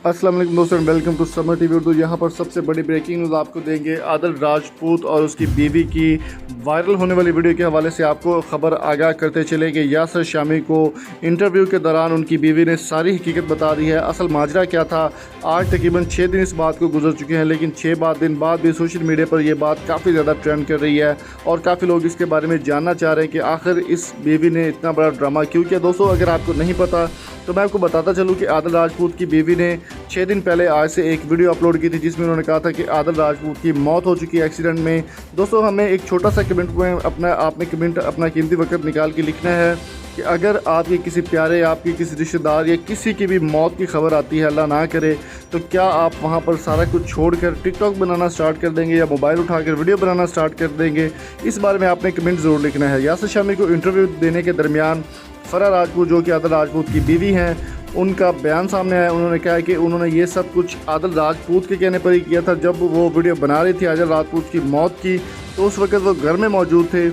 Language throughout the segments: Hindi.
अस्सलाम वालेकुम दोस्तों, welcome to Samar TV Urdu. यहाँ पर सबसे बड़ी ब्रेकिंग न्यूज़ आपको देंगे। आदिल राजपूत और उसकी बीवी की वायरल होने वाली वीडियो के हवाले से आपको खबर आगाह करते चले कि यासिर शामी को इंटरव्यू के दौरान उनकी बीवी ने सारी हकीकत बता दी है। असल माजरा क्या था, आज तकरीबन 6 दिन इस बात को गुजर चुके हैं, लेकिन 6 दिन बाद भी सोशल मीडिया पर यह बात काफ़ी ज़्यादा ट्रेंड कर रही है और काफ़ी लोग इसके बारे में जानना चाह रहे हैं कि आखिर इस बीवी ने इतना बड़ा ड्रामा क्यों किया। दोस्तों, अगर आपको नहीं पता तो मैं आपको बताता चलूँ कि आदिल राजपूत की बीवी ने 6 दिन पहले आज से एक वीडियो अपलोड की थी जिसमें उन्होंने कहा था कि आदिल राजपूत की मौत हो चुकी है एक्सीडेंट में। दोस्तों, हमें एक छोटा सा कमेंट में आपने कमेंट अपना कीमती वक्त निकाल के लिखना है कि अगर आपके किसी प्यारे, आपके किसी रिश्तेदार या किसी की भी मौत की खबर आती है, अल्लाह ना करे, तो क्या आप वहां पर सारा कुछ छोड़कर टिकटॉक बनाना स्टार्ट कर देंगे या मोबाइल उठाकर वीडियो बनाना स्टार्ट कर देंगे? इस बारे में आपने कमेंट ज़रूर लिखना है। यासिर शामी को इंटरव्यू देने के दरमियान फराह राजपूत, जो कि आदिल राजपूत की बीवी हैं, उनका बयान सामने आया। उन्होंने कहा कि उन्होंने ये सब कुछ आदिल राजपूत के कहने पर ही किया था। जब वो वीडियो बना रही थी आदिल राजपूत की मौत की, तो उस वक्त वो घर में मौजूद थे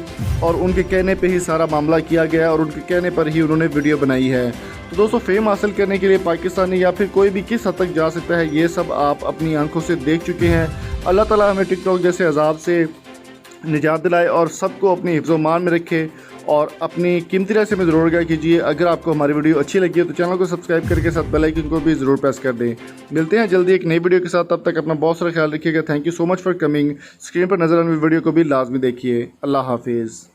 और उनके कहने पे ही सारा मामला किया गया और उनके कहने पर ही उन्होंने वीडियो बनाई है। तो दोस्तों, फेम हासिल करने के लिए पाकिस्तानी या फिर कोई भी किस हद तक जा सकता है, ये सब आप अपनी आंखों से देख चुके हैं। अल्लाह ताला हमें टिकटॉक जैसे अजाब से निजात दिलाए और सबको अपनी हिफ्ज़-ओ-मान में रखे और अपनी कीमती राय से में ज़रूर आगाह कीजिए। अगर आपको हमारी वीडियो अच्छी लगी है तो चैनल को सब्सक्राइब करके साथ बेल आइकन को भी ज़रूर प्रेस कर दें। मिलते हैं जल्दी एक नई वीडियो के साथ, तब तक अपना बहुत सारा ख्याल रखिएगा। Thank you so much for coming. Screen पर नज़र आने वाली वीडियो को भी लाजमी देखिए। अल्लाह हाफिज़।